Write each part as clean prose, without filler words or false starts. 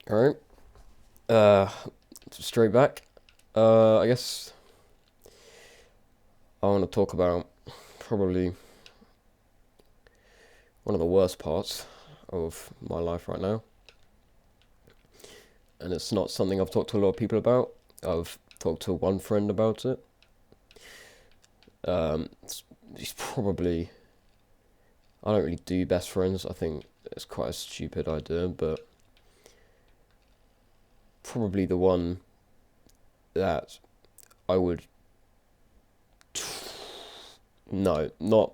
Alright, straight back. I guess I want to talk about probably one of the worst parts of my life right now. And it's not something I've talked to a lot of people about. I've talked to one friend about it. He's probably... I don't really do best friends. I think it's quite a stupid idea, but probably the one that I would... No, not...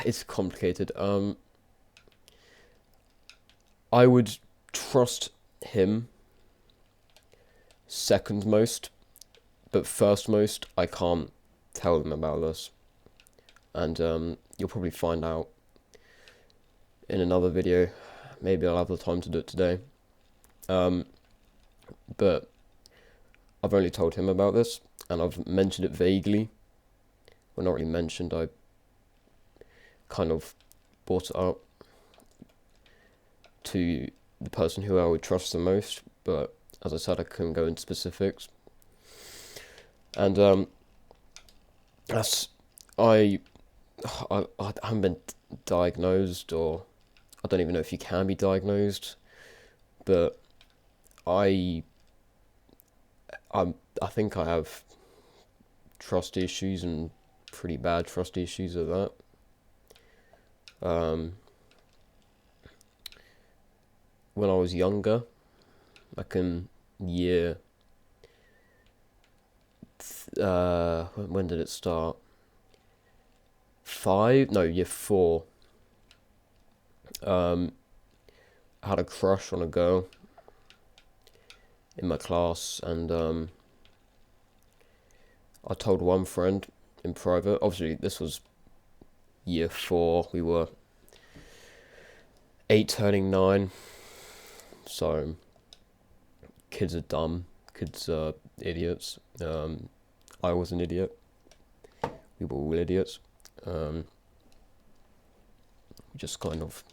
It's complicated. I would trust him second most, but first most, I can't tell them about this. And you'll probably find out in another video. Maybe I'll have the time to do it today. But I've only told him about this, and I've mentioned it vaguely. Well, not really mentioned, I kind of brought it up to the person who I would trust the most, but as I said, I couldn't go into specifics. And that's I haven't been diagnosed, or I don't even know if you can be diagnosed, but I think I have trust issues, and pretty bad trust issues at that. When I was younger, like in year... when did it start? Year 4. I had a crush on a girl in my class, and I told one friend in private. Obviously, this was year 4. We were 8 turning 9. So, kids are dumb. Kids are idiots. I was an idiot. We were all idiots. Just kind of,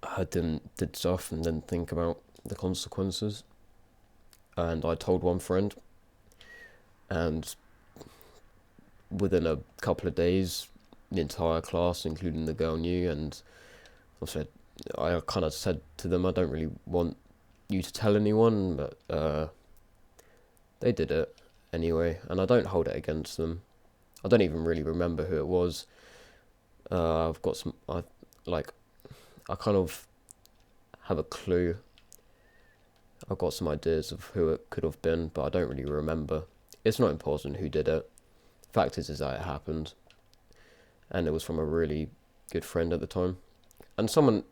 I did stuff and didn't think about the consequences. And I told one friend, and within a couple of days, the entire class, including the girl, knew. And I kind of said to them, I don't really want you to tell anyone, but they did it anyway, and I don't hold it against them. I don't even really remember who it was. I've got some, I kind of have a clue. I've got some ideas of who it could have been, but I don't really remember. It's not important who did it. Fact is that it happened, and it was from a really good friend at the time, and someone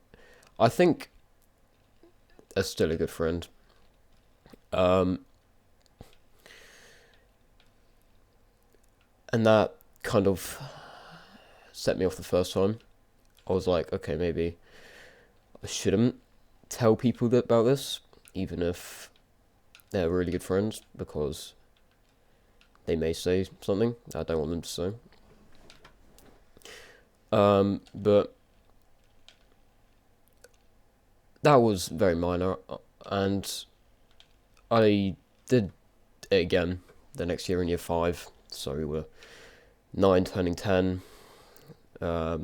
I think is still a good friend. And that kind of set me off the first time. I was like, okay, maybe I shouldn't tell people about this, even if they're really good friends, because they may say something I don't want them to say. But that was very minor, and I did it again the next year in year 5. So we were 9 turning 10. There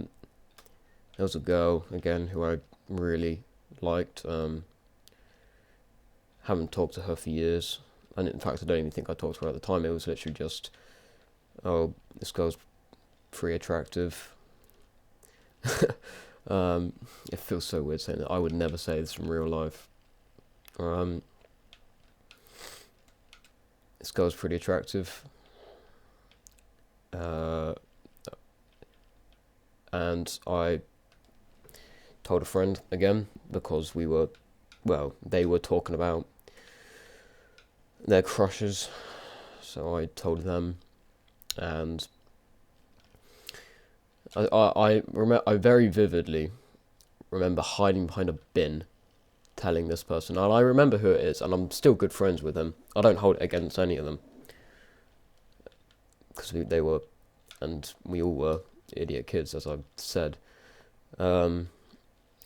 was a girl again who I really liked. Haven't talked to her for years, and in fact I don't even think I talked to her at the time. It was literally just, oh, this girl's pretty attractive. It feels so weird saying that. I would never say this in real life. This girl's pretty attractive. And I told a friend again, because they were talking about their crushes, so I told them, and I very vividly remember hiding behind a bin, telling this person, and I remember who it is, and I'm still good friends with him. I don't hold it against any of them, because they were, and we all were, idiot kids, as I've said. That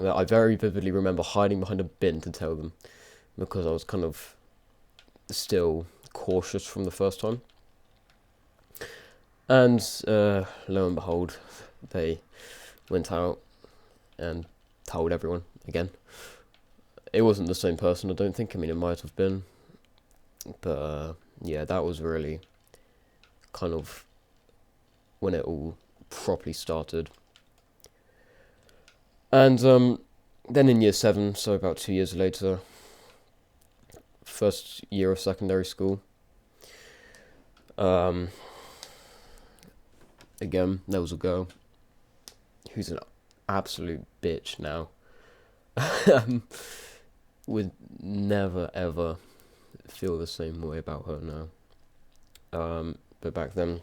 I very vividly remember hiding behind a bin to tell them, because I was kind of still cautious from the first time. And lo and behold, they went out and told everyone again. It wasn't the same person, I don't think. I mean, it might have been. But yeah, that was really kind of when it all properly started. And then in year 7, so about 2 years later, first year of secondary school, again, there was a girl who's an absolute bitch now. Would never ever feel the same way about her now. But back then,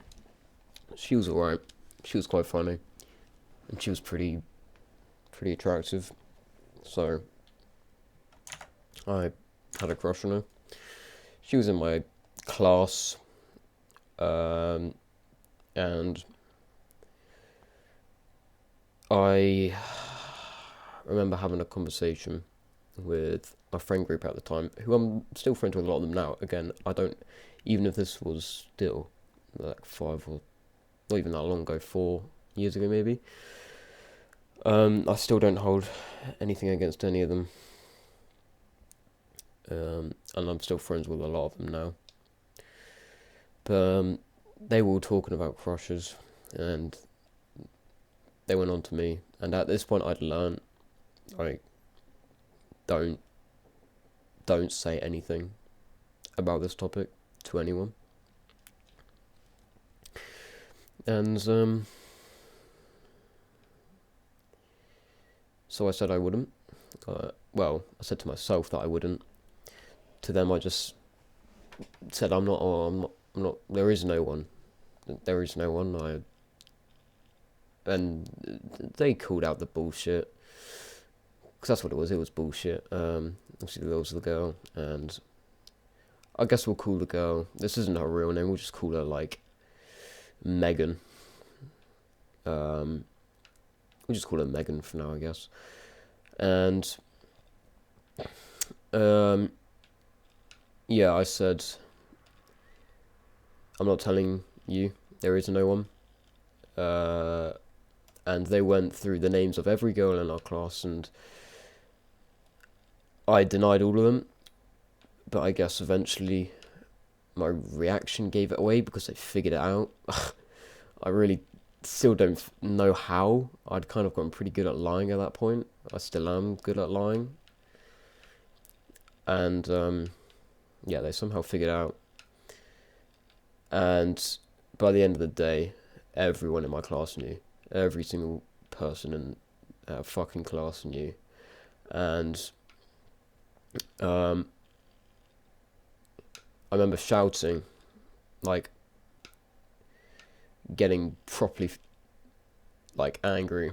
she was alright. She was quite funny, and she was pretty attractive. So I had a crush on her. She was in my class, and I remember having a conversation with my friend group at the time, who I'm still friends with a lot of them now. Again, I don't, even if this was still like 5 or not even that long ago, 4 years ago maybe, I still don't hold anything against any of them. And I'm still friends with a lot of them now. But they were all talking about crushes, and they went on to me. And at this point, I'd learned, like, don't say anything about this topic to anyone. And so I said I wouldn't. Well, I said to myself that I wouldn't. To them, I just said I'm not. There is no one. There is no one. And they called out the bullshit, because that's what it was. It was bullshit. Obviously, there was the girl, and I guess we'll call the girl. This isn't her real name. We'll just call her like Megan. We'll just call her Megan for now, I guess. And yeah, I said, I'm not telling you. There is no one. And they went through the names of every girl in our class, and I denied all of them. But I guess eventually my reaction gave it away, because they figured it out. I really still don't know how. I'd kind of gotten pretty good at lying at that point. I still am good at lying. And yeah, they somehow figured out. And by the end of the day, everyone in my class knew. Every single person in our fucking class knew. And I remember shouting, like, getting properly, like, angry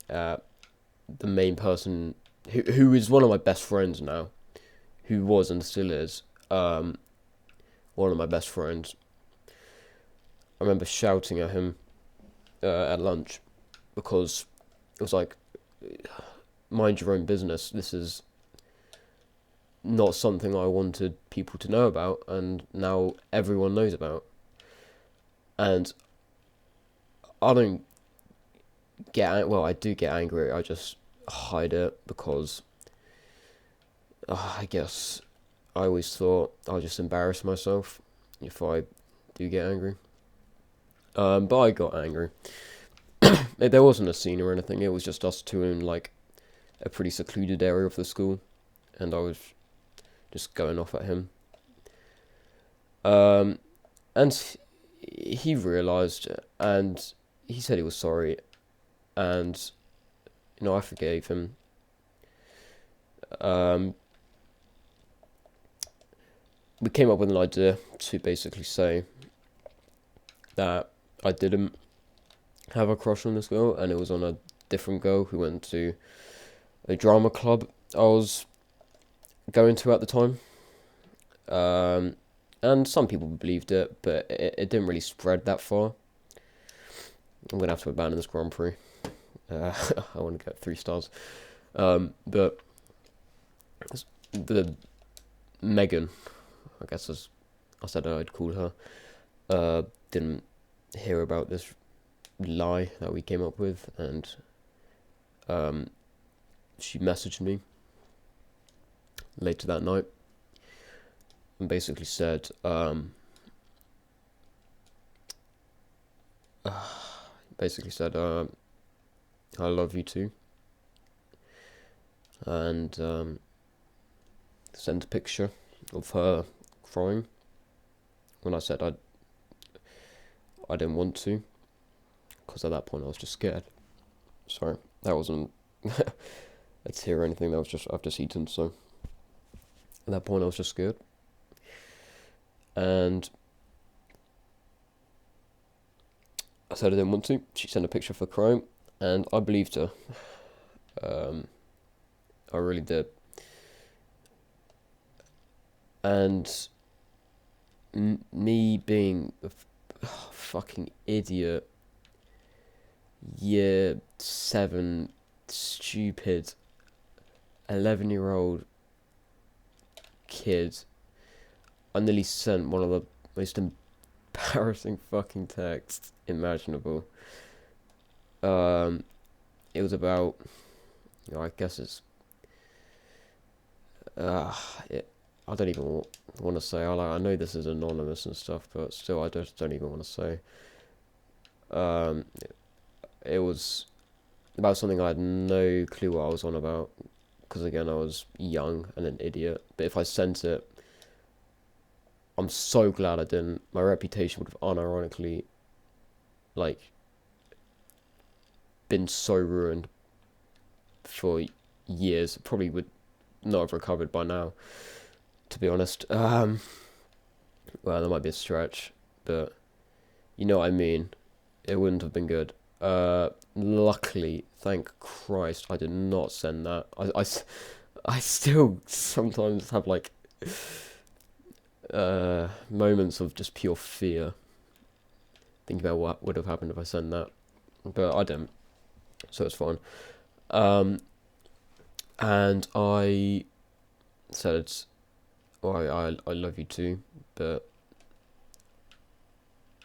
at the main person who is one of my best friends now, who was and still is one of my best friends. I remember shouting at him at lunch, because it was like, mind your own business. This is not something I wanted people to know about, and now everyone knows about. And I don't get, well, I do get angry. I just hide it, because I guess I always thought I'll just embarrass myself if I do get angry. But I got angry. There wasn't a scene or anything. It was just us two in like a pretty secluded area of the school, and I was just going off at him. And he realised, and he said he was sorry, and I forgave him. We came up with an idea to basically say that I didn't have a crush on this girl, and it was on a different girl who went to a drama club I was going to at the time. And some people believed it, but it didn't really spread that far. I'm going to have to abandon this Grand Prix. I want to get 3 stars. But the Megan, I guess as I said I'd call her, didn't hear about this lie that we came up with, and she messaged me later that night and basically said, I love you too, and sent a picture of her crying when I said I didn't want to, because at that point I was just scared. Sorry, that wasn't a tear or anything, that was just, I've just eaten, so at that point I was just scared. And I said I didn't want to. She sent a picture of her crying, and I believed her. I really did. And me being a fucking idiot, year 7, stupid 11-year-old kid, I nearly sent one of the most embarrassing fucking texts imaginable. It was about, I guess it's, I don't even want to say. I know this is anonymous and stuff, but still, I just don't even want to say. It was about something I had no clue what I was on about, because again, I was young and an idiot. But if I sent it, I'm so glad I didn't. My reputation would have unironically, been so ruined for years. Probably would not have recovered by now, to be honest. Well, that might be a stretch, but you know what I mean. It wouldn't have been good. Luckily, thank Christ, I did not send that. I still sometimes have moments of just pure fear thinking about what would have happened if I sent that, but I didn't, so it's fine. And I said, I love you too, but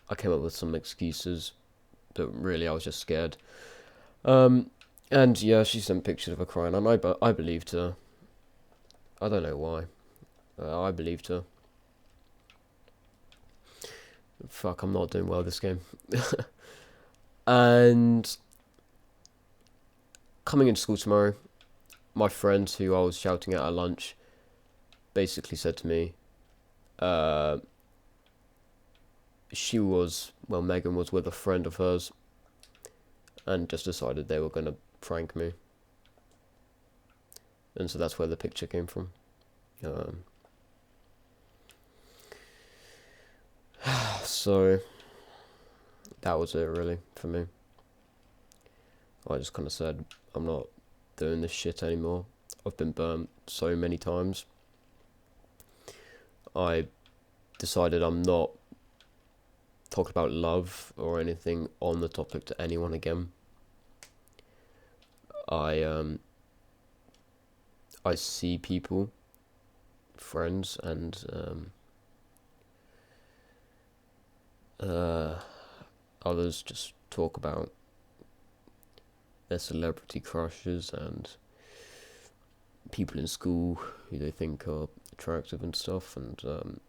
I came up with some excuses, but really I was just scared. And yeah, she sent pictures of her crying, and I believed her. I don't know why. I believed her. Fuck, I'm not doing well this game. And coming into school tomorrow, my friend who I was shouting at lunch basically said to me, Megan was with a friend of hers and just decided they were going to prank me. And so that's where the picture came from. So that was it really for me. I just kind of said, I'm not doing this shit anymore. I've been burnt so many times. I decided I'm not talking about love or anything on the topic to anyone again. I see people, friends, and others just talk about their celebrity crushes and people in school who they think are attractive and stuff, and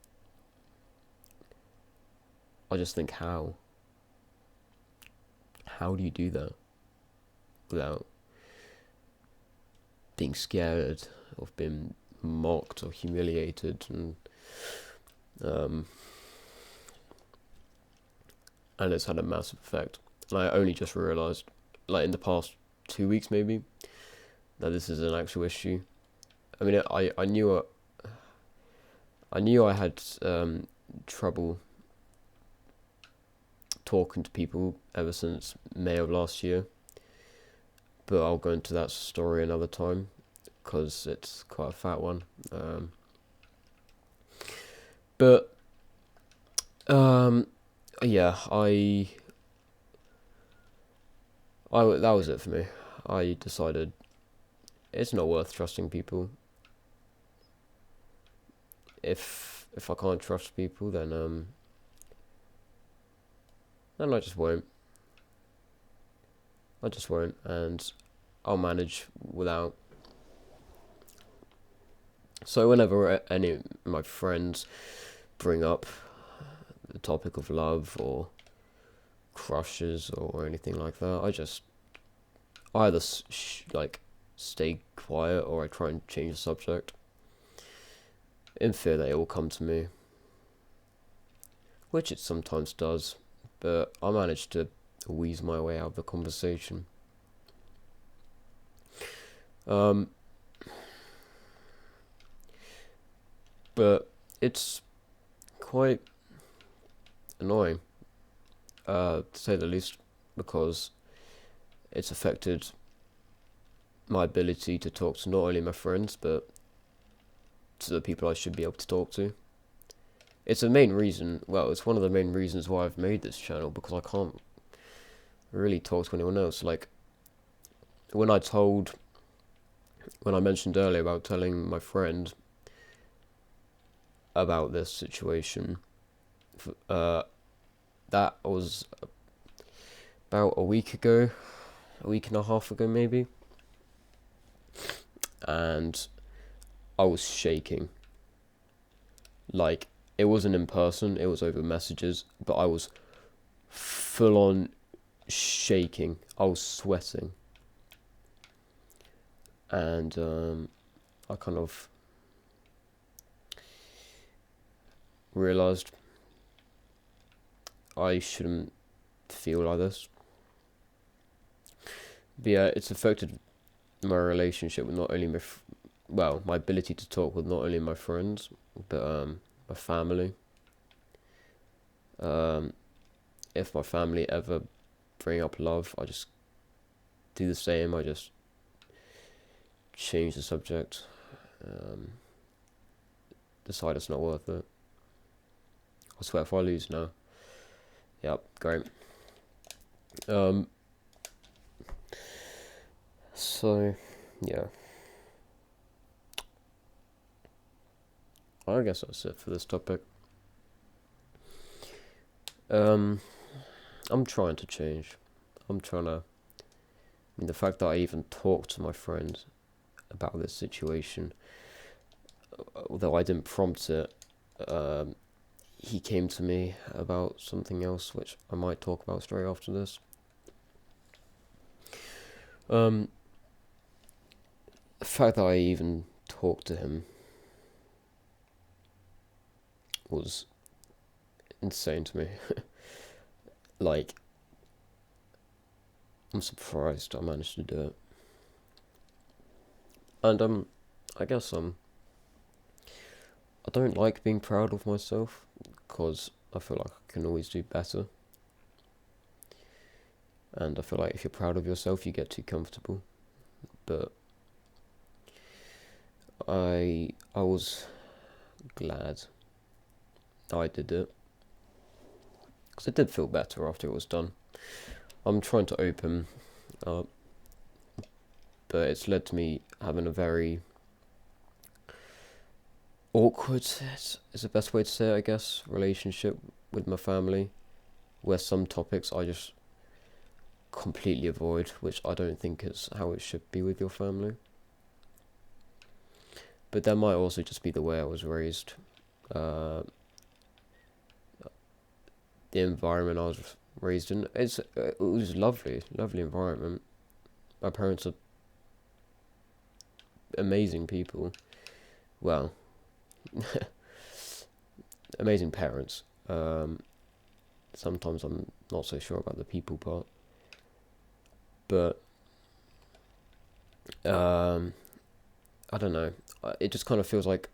I just think, how do you do that without being scared of being mocked or humiliated? And it's had a massive effect. And I only just realised, in the past 2 weeks maybe, that this is an actual issue. I mean, I knew I had trouble talking to people ever since May of last year, but I'll go into that story another time because it's quite a fat one. But yeah, that was it for me. I decided it's not worth trusting people. If I can't trust people, then I just won't. And I'll manage without. So whenever any of my friends bring up the topic of love or crushes or anything like that, I just either stay quiet or I try and change the subject in fear that it will come to me, which it sometimes does, but I manage to wheeze my way out of the conversation. But it's quite annoying, to say the least, because it's affected my ability to talk to not only my friends, but to the people I should be able to talk to. It's a main reason, it's one of the main reasons why I've made this channel, because I can't really talk to anyone else. Like, when I mentioned earlier about telling my friend about this situation, that was about a week and a half ago maybe, and I was shaking. Like, it wasn't in person, it was over messages, but I was full on shaking. I was sweating. And I kind of realised I shouldn't feel like this. But yeah, it's affected my relationship with not only my ability to talk with not only my friends, but my family. If my family ever bring up love, I just do the same. I just change the subject. Decide it's not worth it. I swear if I lose now. Yep, great. So, yeah. I guess that's it for this topic. I'm trying to change. The fact that I even talked to my friend about this situation, although I didn't prompt it, he came to me about something else, which I might talk about straight after this. The fact that I even talked to him was insane to me. Like, I'm surprised I managed to do it. And I guess I don't like being proud of myself, because I feel like I can always do better. And I feel like if you're proud of yourself, you get too comfortable. But I was glad I did it, because it did feel better after it was done. I'm trying to open up, but it's led to me having a very awkward, is the best way to say it, I guess, relationship with my family, where some topics I just completely avoid, which I don't think is how it should be with your family. But that might also just be the way I was raised. The environment I was raised in, it was lovely environment. My parents are amazing people. Well, amazing parents. Sometimes I'm not so sure about the people part, but I don't know. It just kind of feels like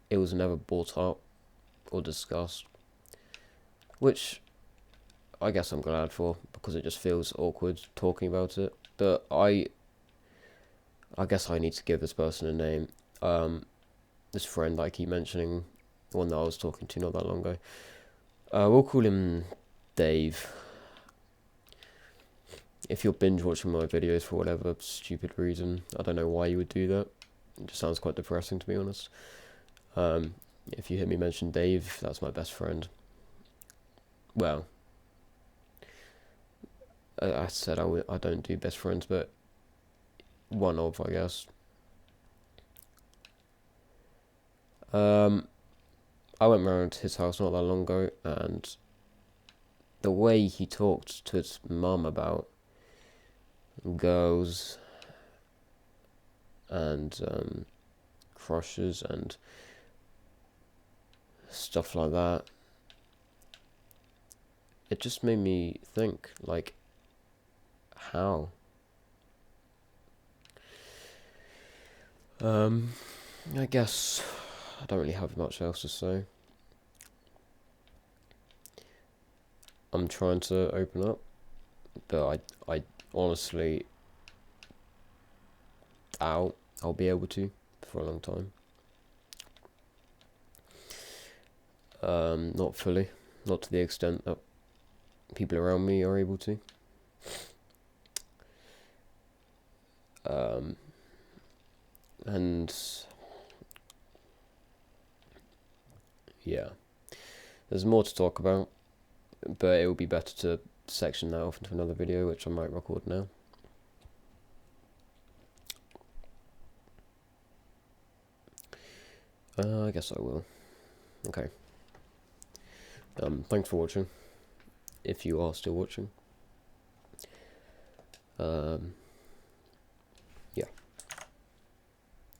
it was never brought up or discussed, which I guess I'm glad for, because it just feels awkward talking about it. But I guess I need to give this person a name. This friend that I keep mentioning, the one that I was talking to not that long ago. We'll call him Dave. if you're binge watching my videos for whatever stupid reason, I don't know why you would do that. It just sounds quite depressing, to be honest. If you hear me mention Dave, that's my best friend. Well, I said I don't do best friends, but one of, I guess. I went round his house not that long ago, and the way he talked to his mum about girls and crushes and stuff like that, it just made me think, like, how? I guess I don't really have much else to say. I'm trying to open up, but I honestly doubt I'll be able to for a long time. Not fully, not to the extent that people around me are able to. And yeah, there's more to talk about, but it would be better to section that off into another video, which I might record now. I guess I will. Okay. Thanks for watching, if you are still watching.